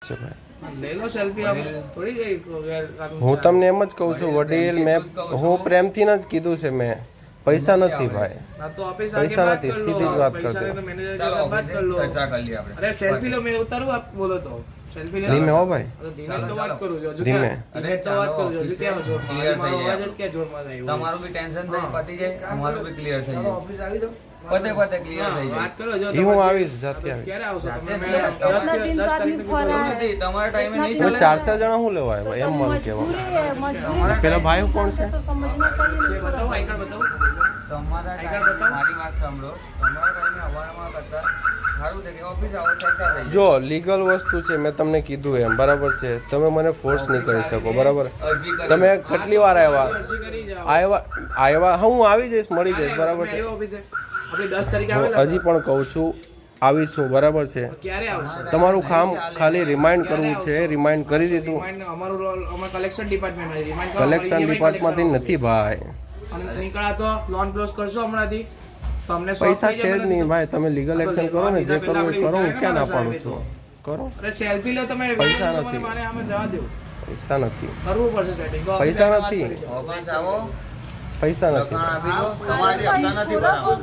છે ભાઈ લઈ લો સેલ્ફી આપ થોડી ગઈ હું તમને એમ જ કહું છું વડીલ હું પ્રેમથી જ કીધું છે મેં પૈસા નથી ભાઈ તો ઓફિસ પૈસા નથી સીધી જ વાત કરજો મેનેજર સાથે વાત કર લો ચર્ચા કરી લે આપણે અરે સેલ્ફી લો મેં ઉતારું આપ બોલો તો સેલ્ફી લે ધીમે હો ભાઈ ધીમે તો વાત કરું જો ધીમે તો વાત કરું જો ક્યાં જોર મારો અવાજ જ ક્યાં જોરમાં આવ્યો તમારું બી ટેન્શન થઈ પતી જાય અમારું બી ક્લિયર થઈ જાય ઓફિસ આવી જાવ પતે ક્લિયર થઈ જાય વાત કરો જો હું આવીશ જાતે આવીશ ક્યારે આવશો તમે 10 તારીખે નથી તમારા ટાઈમે નહીં હું 4 જણા હું લેવા આવ્યો એમ મને કહેવા પેલા ભાઈ કોણ છે બતાવો આઈકાર્ડ બતાવો તમારા ટાઈમે મારી વાત સાંભળો તમારા ટાઈમે અવારમાં કરતા સારું છે કે ઓફિસ આવો ચર્ચા થઈ જો લીગલ વસ્તુ છે મેં તમને કીધું એમ બરાબર છે તમે મને ફોર્સ નહીં કરી શકો બરાબર તમે કેટલી વાર આવ્યા હું આવી જઈશ મળી જઈશ બરાબર છે આપણે 10 તારીખે આવેલા હજી પણ કહું છું આવીશું બરાબર છે ક્યારે આવશો તમારું કામ ખાલી રિમાઇન્ડ કરવું છે રિમાઇન્ડ કરી દીધું અમારું કલેક્શન ડિપાર્ટમેન્ટ કલેક્શન ડિપાર્ટમેન્ટથી નથી ભાઈ અને નીકળા તો લોન ક્લોઝ કરશો હમણાંથી તમને પૈસા છે જ નહીં ભાઈ તમે લીગલ એક્શન કરો ને જે કરવું એ કરો હું ક્યાં ના પાડું છું કરો અરે સેલ્ફી લો તમે પૈસા નથી. મને આમે જવા દો પૈસા નથી કરવું પડશે સેટિંગ પૈસા નથી ઓફિસ આવો પૈસા નથી દુકાન આપી દો તમારી હપ્તા નથી ભરાવા તો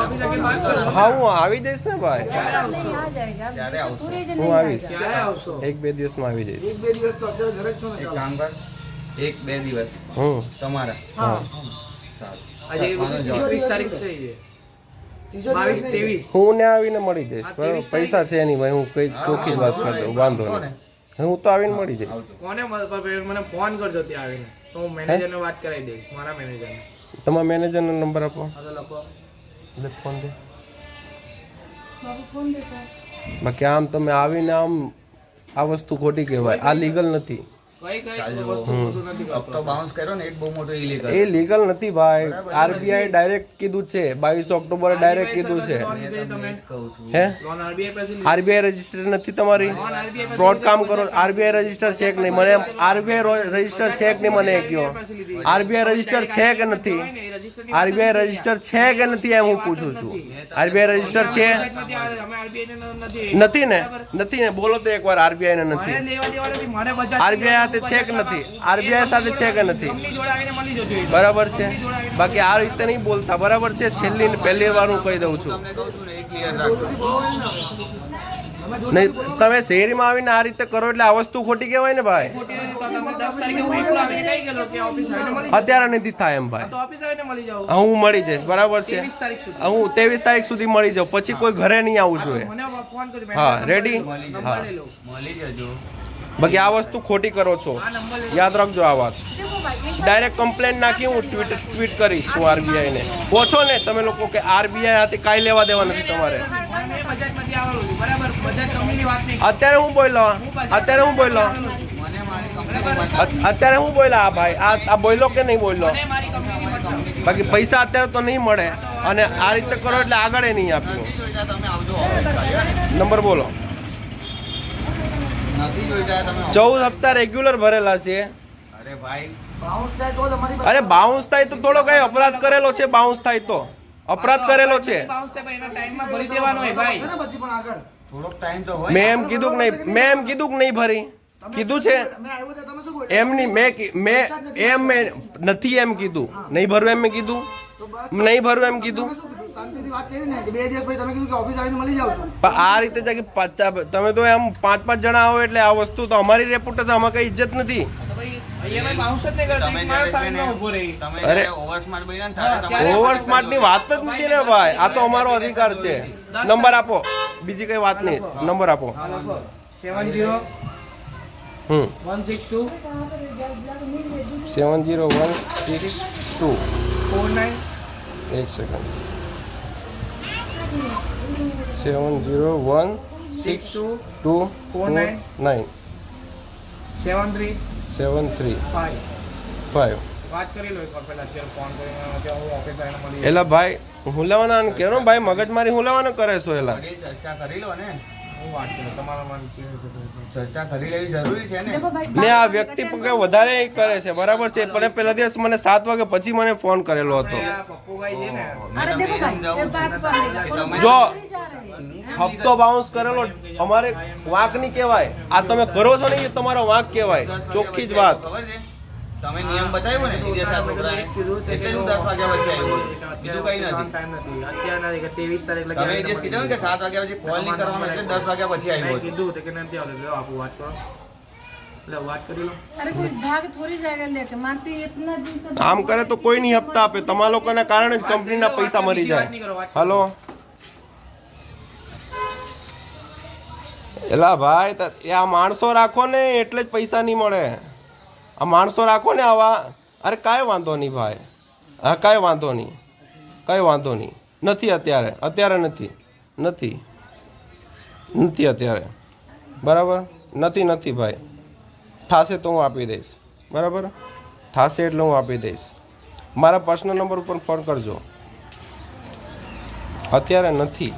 ઓફિસ આકે વાત કરો હા હું આવી જઈશ ને ભાઈ ક્યારે આવશો ક્યારે આવશો હું આવીશ ક્યારે આવશો 1-2 દિવસમાં આવી જઈશ 1-2 દિવસ તો અત્યારે ઘરે જ છો ને એક કામ કર 1-2 દિવસ તમારા હા સારું આજે 30 તારીખ થઈ છે 22-23 હું ને આવીને મળી જઈશ બરાબર પૈસા છે નહીં ભાઈ હું કઈ ચોખ્ખી જ વાત કરતો વાંધો નહીં હું તો આવીને મળી જઈશ કોને મને ફોન કરજો ત્યાં આવીને તો હું મેનેજરને વાત કરાવી દઈશ મારા મેનેજરને તમારા મેનેજરનો નંબર આપો આ તો લખો એટલે ફોન દે બાકી આમ તમે આવીને આમ આ વસ્તુ ખોટી કહેવાય આ લીગલ નથી કઈ વસ્તુ ખોટું નથી કરતો હપ્તો બાઉન્સ કર્યો ને એક બહુ મોટો ઈલીગલ એ લીગલ નથી ભાઈ આરબીઆઈ ડાયરેક્ટ કીધું છે 22 ઓક્ટોબરે ડાયરેક્ટ કીધું છે કહું છું હે લોન આરબીઆઈ પાસે આરબીઆઈ રજીસ્ટર નથી તમારી ફ્રોડ કામ કરો આરબીઆઈ રજીસ્ટર છે કે નહીં મને આરબીઆઈ રજીસ્ટર છે કે નહીં મને કયો આરબીઆઈ રજીસ્ટર છે કે નથી આરબીઆઈ રજીસ્ટર છે કે નથી એમ હું પૂછું છું આરબીઆઈ રજીસ્ટર છે નથી ને નથી ને બોલો તો એકવાર આરબીઆઈ ને નથી આરબીઆઈ સાથે છે કે નથી આરબીઆઈ સાથે છે કે નથી બરાબર છે બાકી આ રીતે નહીં બોલતા બરાબર છે છેલ્લી ને પહેલી વાર હું કહી દઉં છું તમને કહું છું ને એ ક્લિયર રાખજો નહીં તમે શહેરીમાં આવીને આ રીતે કરો એટલે આ વસ્તુ ખોટી કહેવાય ને ભાઈ અત્યારે નથી થાય એમ ભાઈ હું મળી જઈશ બરાબર છે હું 23 તારીખ સુધી મળી જાઉં પછી કોઈ ઘરે નહીં આવવું જોઈએ હા રેડી હા મળી જજો બાકી આ વસ્તુ ખોટી કરો છો યાદ રાખજો આ વાત ડાયરેક્ટ કમ્પ્લેન નાખી હું ટ્વીટ કરીશ હું આરબીઆઈ ને પૂછો ને તમે લોકો કે આરબીઆઈ હાથે કાંઈ લેવા દેવા નથી તમારે અત્યારે હું બોલ્યો અત્યારે હું બોલ્યો અત્યારે હું બોલ્યા આ ભાઈ આ બોલ્યો કે નહીં બોલ્યો બાકી પૈસા અત્યારે તો નહીં મળે અને આ રીતે કરો એટલે આગળ નહીં આપ્યું તમે આવજો નંબર બોલો નથી જોઈતા તમે 14 હપ્તા રેગ્યુલર ભરેલા છે અરે ભાઈ અરે બાઉન્સ થાય તો થોડો કઈ અપરાધ કરેલો છે બાઉન્સ થાય તો અપરાધ કરેલો છે થોડોક ટાઈમ તો હોય મેં એમ કીધું કે નહીં મેં એમ કીધું કે નહીં ભરી કીધું છે એમ નહીં મેં નથી એમ કીધું નહીં ભરવું એમ મેં કીધું નહીં ભરવું એમ કીધું પણ આ રીતે તમે તો એમ 5-5 જણા આવો એટલે આ વસ્તુ તો અમારી રેપ્યુટેશન આમાં કઈ ઇજ્જત નથી અરે ઓવરસ્માર્ટ બન્યા ને તારે ઓવર સ્માર્ટ ની વાત જ નથી ને ભાઈ આ તો અમારો અધિકાર છે નંબર આપો બીજી કઈ વાત નહીં નંબર આપો 70 હમ 162 70162 49 એક સેકન્ડ 70162 49 73 73 5 5 વાત કરી લો એકવાર પહેલા અત્યારે ફોન કરીને કે હું ઓફિસ આવીને મળી એલા ભાઈ હું લેવાના કેનો ભાઈ મગજમારી હું લેવાનો કરે છો એલા વડીલ ચર્ચા કરી લો ને હું વાત કરું તમારા મન ચર્ચા કરી લેવી જરૂરી છે ને ને આ વ્યક્તિ પણ વધારે કરે છે બરાબર છે પણ પેલા દિવસ મને 7 વાગે પછી મને ફોન કરેલો હતો પપ્પુભાઈ છે ને તમે એમ જાઓ કે તમે જો હપ્તો બાઉન્સ કરેલો અમારે વાંક નહીં કહેવાય. આ તમે કરો છો ને એ તમારો વાંક કહેવાય. ચોખ્ખી જ વાત. ખબર છે? તમે નિયમ બતાવ્યો ને વિદેશા છોકરાએ એટલે જ હું 10 વાગ્યા પછી આવ્યો બીજું કઈ નથી. ટાઈમ નથી અત્યારે નથી કે 23 તારીખ લગી તમે જે કીધું ને કે 7 વાગ્યા પછી કોલ નહીં કરવાનો એટલે 10 વાગ્યા પછી આવ્યો કીધું તો કે નથી આવતો. લો આપું વાત કરો, લે વાત કરી લો. अरे कोई भाग थोड़ी जाएगा लेके मानती इतना दिन से આમ કરે તો કોઈ નહીં હપ્તા આપે. તમારા લોકોના કારણે જ કંપનીના પૈસા મરી જાય. હલો એલા ભાઈ એ આ માણસો રાખો ને એટલે જ પૈસા નહીં મળે. આ માણસો રાખો ને આવા. અરે કાંઈ વાંધો નહીં ભાઈ. હા કાંઈ વાંધો નહીં, કાંઈ વાંધો નહીં. નથી અત્યારે નથી અત્યારે. બરાબર નથી ભાઈ. થશે તો હું આપી દઈશ. બરાબર થશે એટલે હું આપી દઈશ. મારા પર્સનલ નંબર ઉપર ફોન કરજો. અત્યારે નથી.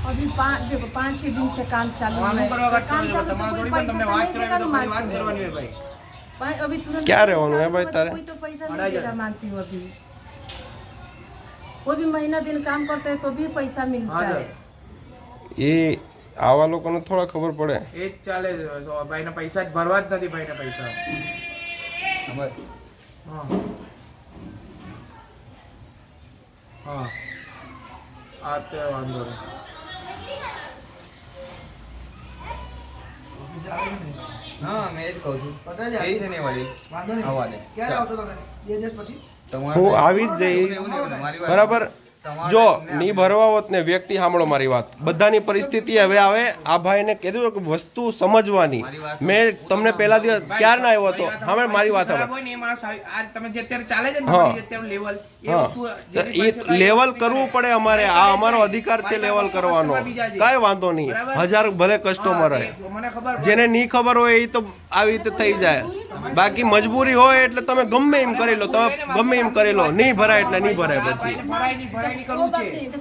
अभी देखो 5-6 दिन से काम चालू આમ है કરવા કાઢ काम કરો, चालू तो તમારે कोई થોડી પણ તમને पैसा વાત नहीं કરાવી देगा તો तो ખાલી વાત मानती કરવાની हूँ। હોય ભાઈ. अभी तुरंत क्या रहવાનું है भाई तारे? कोई तो पैसा अढ़ाई नहीं देगा हजार। मानती हूँ अभी कोई भी महीना दिन काम करते हैं तो भी पैसा मिलता हाँ है એ આવા લોકોને થોડા ખબર પડે. એ જ ચાલે છે. ભાઈને પૈસા જ ભરવા જ નથી ભાઈને પૈસા. ખબર? હા હા આ તે વાંધો નહીં. હા મેં જ કહું છું પતા જ કઈ છે ને વળી વાંધો નહીં. આવવા દે. ક્યારે આવશો તમે? 2 દિવસ પછી? તમારે હું આવી જ જઈશ. એવું નહીં, મારી વાત બરાબર તમારે જો એમને નહીં ભરવા હોત ને વ્યક્તિ સાંભળો મારી વાત. બધાની પરિસ્થિતિ હવે આવે. આ ભાઈને કીધું કે વસ્તુ સમજવાની. મેં તમને પહેલા દિવસ ક્યારના આવ્યો હતો. હા મારી વાત ખરાબ સાંભળો. હોય ને એમાં આ તમે જે અત્યારે ચાલે છે ને હા. તમારી અત્યારે લેવલ એ હા વસ્તુ તો એ લેવલ કરવું પડે અમારે. આ અમારો અધિકાર છે લેવલ કરવાનો. કાંઈ વાંધો નહીં. 1000 ભલે કસ્ટમર હોય. મને ખબર જેને નહીં ખબર હોય એ તો આવી રીતે થઈ જાય. બાકી મજબૂરી હોય એટલે તમે ગમે એમ કરી લો. તમે ગમે એમ કરી લો. નહીં ભરાય એટલે નહીં ભરાય પછી. ભરાય નહીં કરવું છે.